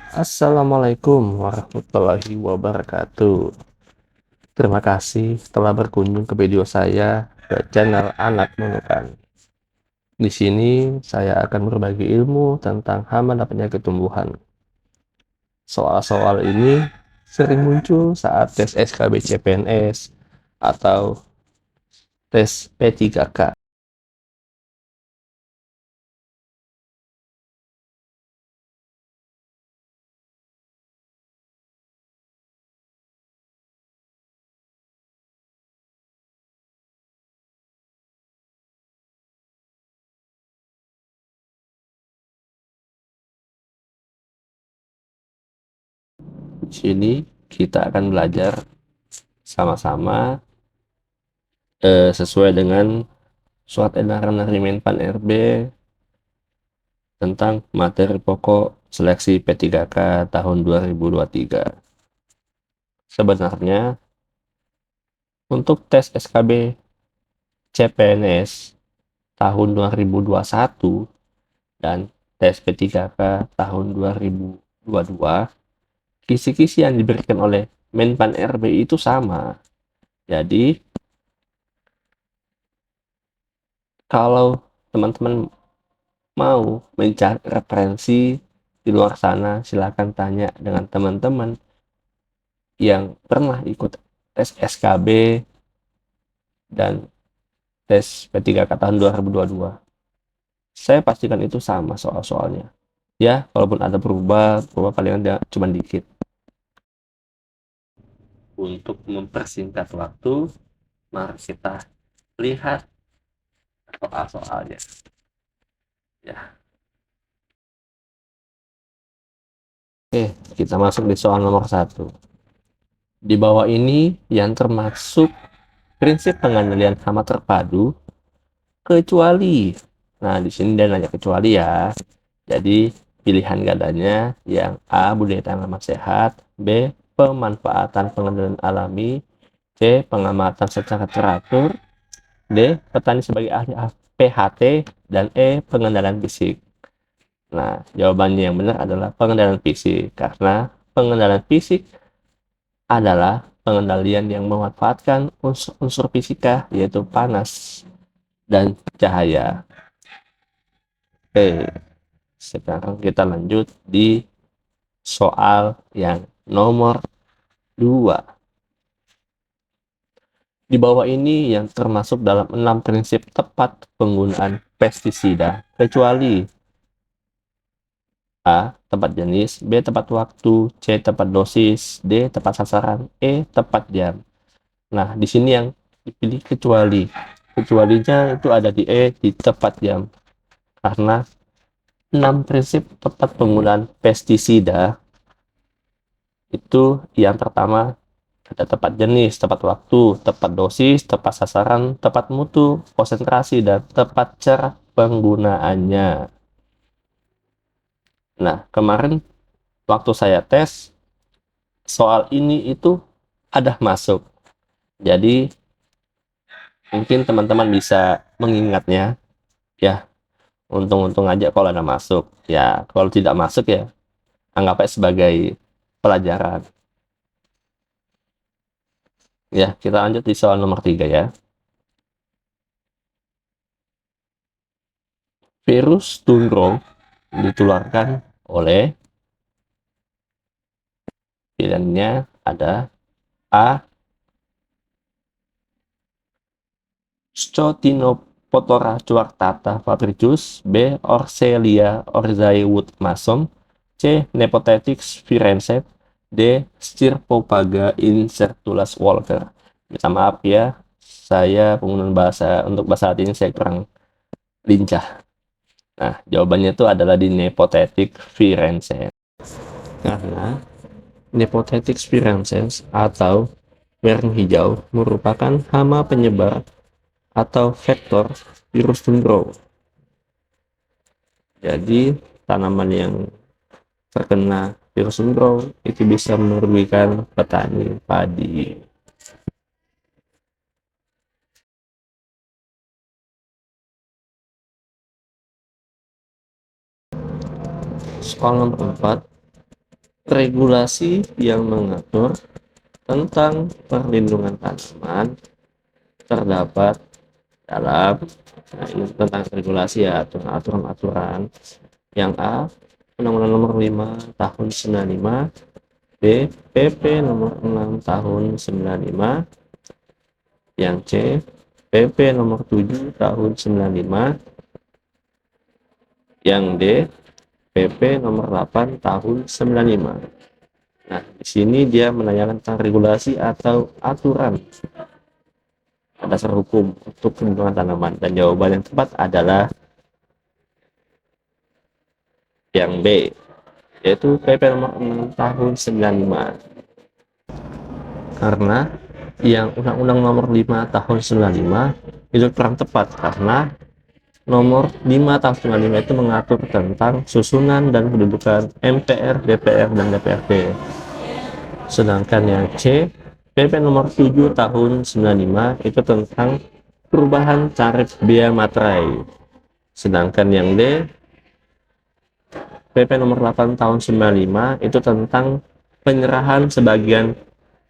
Assalamualaikum warahmatullahi wabarakatuh. Terima kasih telah berkunjung ke video saya ke channel Anak Menukan. Di sini saya akan berbagi ilmu tentang hama dan penyakit tumbuhan. Soal-soal ini sering muncul saat tes SKB CPNS atau tes P3K. Di sini kita akan belajar sama-sama sesuai dengan surat edaran dari Menpan RB tentang materi pokok seleksi P3K tahun 2023. Sebenarnya untuk tes SKB CPNS tahun 2021 dan tes P3K tahun 2022, kisi-kisi yang diberikan oleh Menpan RB itu sama. Jadi kalau teman-teman mau mencari referensi di luar sana, silakan tanya dengan teman-teman yang pernah ikut tes SKB dan tes P3K tahun 2022. Saya pastikan itu sama soal-soalnya. Ya, walaupun ada berubah paling ada cuma dikit. Untuk mempersingkat waktu, mari kita lihat soal-soalnya. Ya. Oke, kita masuk di soal nomor 1. Di bawah ini yang termasuk prinsip pengendalian hama terpadu kecuali. Nah, di sini dia nanya kecuali ya. Jadi pilihan gadanya yang A. budaya tanaman sehat, B. pemanfaatan pengendalian alami, C. pengamatan secara teratur, D. petani sebagai ahli PHT, dan E. pengendalian fisik. Nah, jawabannya yang benar adalah pengendalian fisik, karena pengendalian fisik adalah pengendalian yang memanfaatkan unsur fisika, yaitu panas dan cahaya. Oke, sekarang kita lanjut di soal yang nomor 2. Di bawah ini yang termasuk dalam 6 prinsip tepat penggunaan pestisida, kecuali A. tepat jenis, B. tepat waktu, C. tepat dosis, D. tepat sasaran, E. tepat jam. Nah, di sini yang dipilih kecuali. Kecualinya itu ada di E, di tepat jam. Karena 6 prinsip tepat penggunaan pestisida itu yang pertama ada tepat jenis, tepat waktu, tepat dosis, tepat sasaran, tepat mutu, konsentrasi, dan tepat cara penggunaannya. Nah, kemarin waktu saya tes, soal ini itu ada masuk. Jadi, mungkin teman-teman bisa mengingatnya. Ya, untung-untung aja kalau ada masuk. Ya, kalau tidak masuk ya, anggapnya sebagai pelajaran. Ya, kita lanjut di soal nomor 3 ya. Virus tundrong ditularkan oleh, pilihannya ada A. Stotinopotora cuartata fabricius, B. Orselia orzaiwood mason, C. Nepotetix firenze, D. Stirpopaga incertulas Walker. Minta maaf ya, saya penggunaan bahasa untuk bahasa ini saya kurang lincah. Nah, jawabannya itu adalah di Nepotetic firenze. Karena Nepotetic firenze atau bern hijau merupakan hama penyebar atau vektor virus tundrong. Jadi, tanaman yang terkena virus tundrong itu bisa merugikan petani padi. Soal nomor 4. regulasi yang mengatur tentang perlindungan tanaman terdapat dalam, nah ini tentang regulasi ya, aturan-aturan yang A, Undang-Undang Nomor 5 Tahun 95, B, PP Nomor 6 Tahun 95, yang C, PP Nomor 7 Tahun 95, yang D, PP Nomor 8 Tahun 95. Nah, di sini dia menanyakan tentang regulasi atau aturan dasar hukum untuk perlindungan tanaman, dan jawaban yang tepat adalah yang B, yaitu PP Nomor 6 Tahun 95. Karena yang Undang-Undang Nomor 5 Tahun 95 itu kurang tepat, karena Nomor 5 Tahun 95 itu mengatur tentang susunan dan kedudukan MPR, DPR, dan DPRD. Sedangkan yang C, PP Nomor 7 Tahun 95 itu tentang perubahan tarif biaya materai. Sedangkan yang D, PP Nomor 8 Tahun 95 itu tentang penyerahan sebagian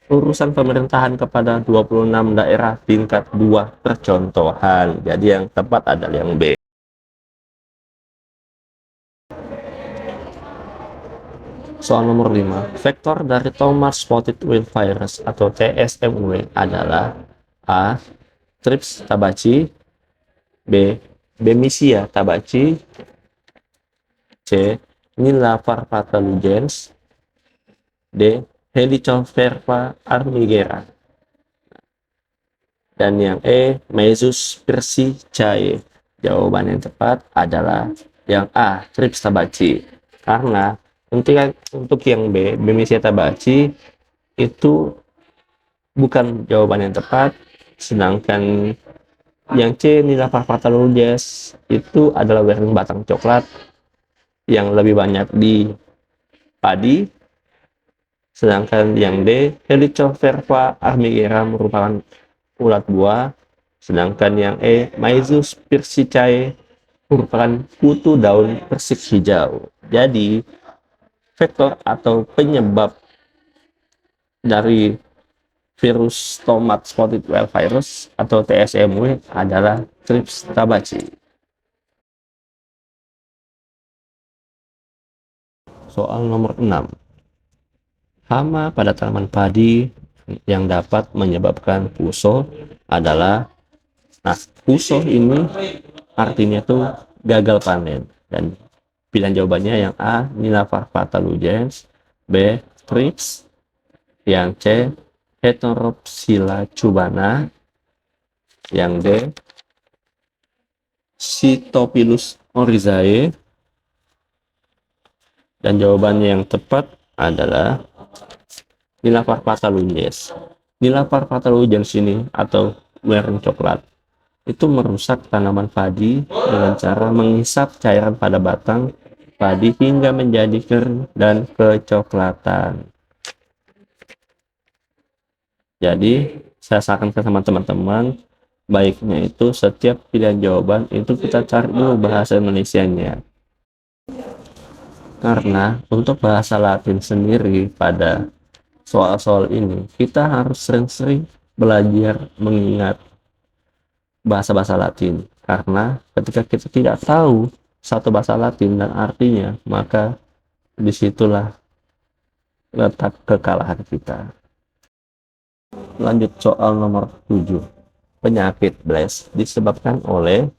urusan pemerintahan kepada 26 daerah tingkat 2 percontohan. Jadi yang tepat adalah yang B. Soal nomor 5, vektor dari Tomat Spotted Wind Virus atau TSMW adalah A. Thrips tabaci, B. Bemisia tabaci, C. Nilaphar patalugens, D. Helicoverpa armigera, dan yang E. Mezus persicae. Jawaban yang tepat adalah yang A. Thrips tabaci. Karena untuk yang B, Bemisia tabaci itu bukan jawaban yang tepat, sedangkan yang C, Nilaphar patalugens, itu adalah wearing batang coklat yang lebih banyak di padi, sedangkan yang D, Helicoverpa armigera, merupakan ulat buah, sedangkan yang E, Mezus persicae, merupakan kutu daun persik hijau. Jadi vektor atau penyebab dari virus Tomat Spotted Wild Virus atau TSMW adalah Thrips tabaci. Soal nomor 6. Hama pada tanaman padi yang dapat menyebabkan puso adalah, nah puso ini artinya tuh gagal panen, dan pilihan jawabannya yang A, Nilaphar patalugens, B, Thrips, yang C, Heteropsila cubana, yang D, Cytopilus oryzae, dan jawabannya yang tepat adalah Nilaphar patalugens. Nilaphar patalugens ini atau wearing coklat itu merusak tanaman padi dengan cara menghisap cairan pada batang padi hingga menjadi kering dan kecoklatan. Jadi saya sarankan ke teman-teman, baiknya itu setiap pilihan jawaban itu kita cari dulu bahasa Indonesianya. Karena untuk bahasa Latin sendiri pada soal-soal ini kita harus sering-sering belajar mengingat bahasa-bahasa Latin. Karena ketika kita tidak tahu satu bahasa Latin dan artinya, maka disitulah letak kekalahan kita. Lanjut soal nomor 7. Penyakit blast disebabkan oleh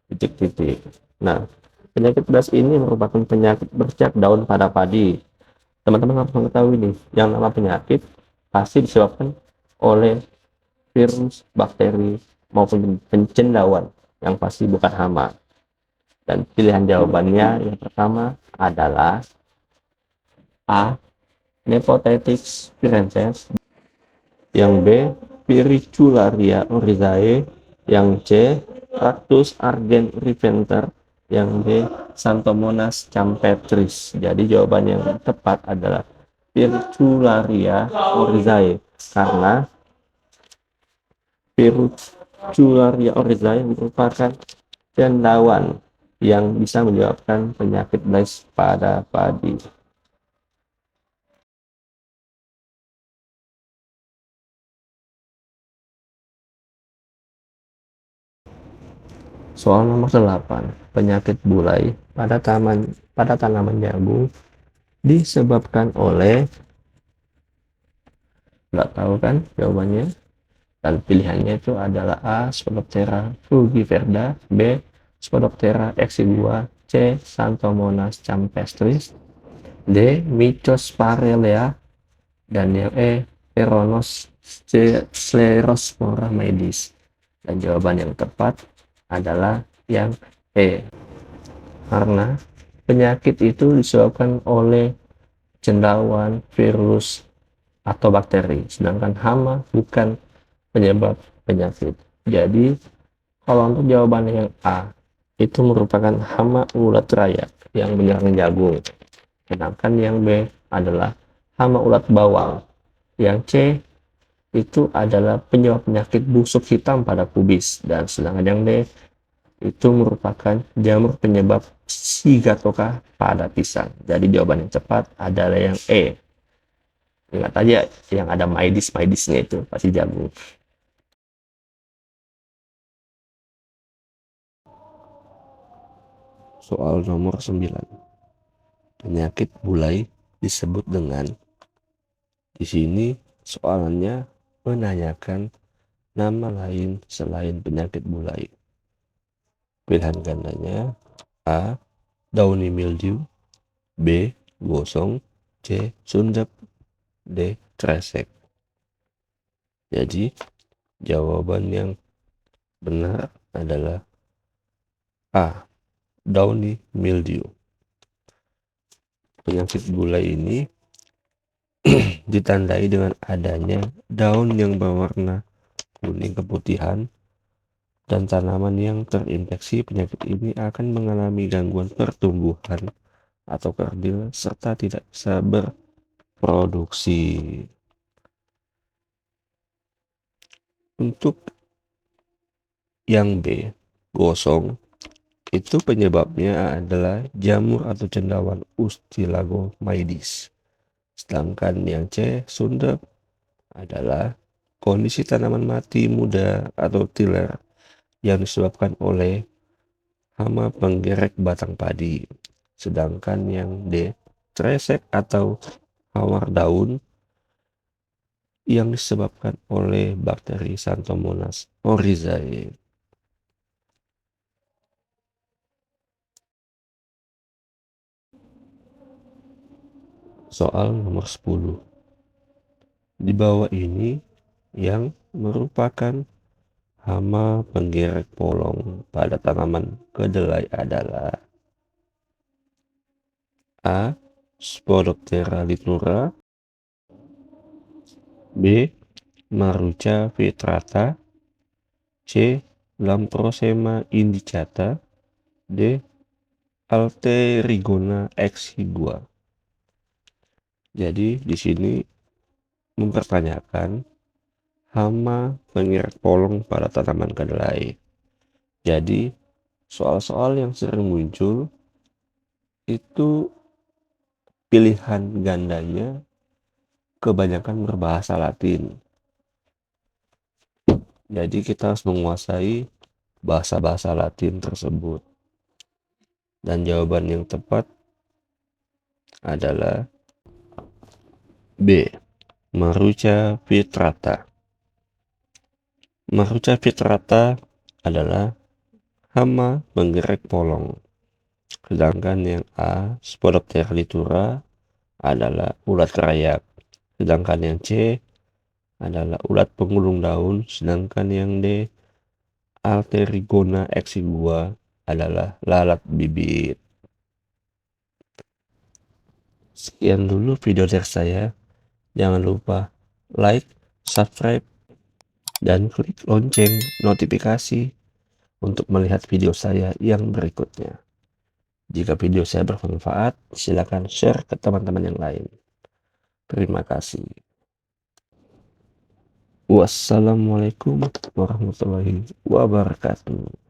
titik-titik. Nah, penyakit blast ini merupakan penyakit bercak daun pada padi. Teman-teman harus mengetahui nih, yang nama penyakit pasti disebabkan oleh virus, bakteri, maupun pencendauan, yang pasti bukan hama. Dan pilihan jawabannya yang pertama adalah A. Nephothetis spirensis, yang B. Pyricularia oryzae, yang C. Ractus argentiriventer, yang D. Xanthomonas champetris. Jadi jawaban yang tepat adalah Pyricularia oryzae, karena Pyricularia oryzae merupakan cendawan yang bisa menyebabkan penyakit blast pada padi. Soal nomor 8, penyakit bulai pada tanaman jagung disebabkan oleh, nggak tahu kan jawabannya, dan pilihannya itu adalah A. Spodoptera frugiverda, B. Spodoptera exigua, C. Xanthomonas campestris, D. Mycosparelea, dan yang E. Peronos sclerospora maedis. Dan jawaban yang tepat adalah yang E, karena penyakit itu disebabkan oleh cendawan, virus, atau bakteri, sedangkan hama bukan penyebab penyakit. Jadi kalau untuk jawabannya yang A, itu merupakan hama ulat rayak yang menyerang jagung, sedangkan yang B adalah hama ulat bawang. Yang C itu adalah penyebab penyakit busuk hitam pada kubis, dan sedangkan yang D itu merupakan jamur penyebab sigatoka pada pisang. Jadi jawaban yang tepat adalah yang E. Ingat aja yang ada maidisnya itu pasti jagung. Soal nomor 9. Penyakit bulai disebut dengan, di sini soalannya menanyakan nama lain selain penyakit bulai. Pilihan gandanya A. Downy mildew, B. Gosong, C. Sundep, D. Tresek. Jadi jawaban yang benar adalah A. Downy mildew. Penyakit bulai ini ditandai dengan adanya daun yang berwarna kuning keputihan, dan tanaman yang terinfeksi penyakit ini akan mengalami gangguan pertumbuhan atau kerdil serta tidak bisa berproduksi. Untuk yang B, gosong, itu penyebabnya adalah jamur atau cendawan Ustilago maedis. Sedangkan yang C, sundep, adalah kondisi tanaman mati muda atau tiler yang disebabkan oleh hama penggerek batang padi. Sedangkan yang D, tresek atau hawar daun, yang disebabkan oleh bakteri Xanthomonas oryzae. Soal nomor 10. Di bawah ini yang merupakan hama penggerek polong pada tanaman kedelai adalah A. Spodoptera litura, B. Maruca vitrata, C. Lamprosema indicata, D. Alterigona exigua. Jadi di sini mempertanyakan hama penggerek polong pada tanaman kedelai. Jadi soal-soal yang sering muncul itu pilihan gandanya kebanyakan berbahasa Latin. Jadi kita harus menguasai bahasa-bahasa Latin tersebut. Dan jawaban yang tepat adalah B. Maruca vitrata. Maruca vitrata adalah hama penggerek polong. Sedangkan yang A, Spodoptera litura, adalah ulat rayak. Sedangkan yang C adalah ulat penggulung daun. Sedangkan yang D, Alterigona exigua, adalah lalat bibit. Sekian dulu video dari saya. Jangan lupa like, subscribe, dan klik lonceng notifikasi untuk melihat video saya yang berikutnya. Jika video saya bermanfaat, silakan share ke teman-teman yang lain. Terima kasih. Wassalamualaikum warahmatullahi wabarakatuh.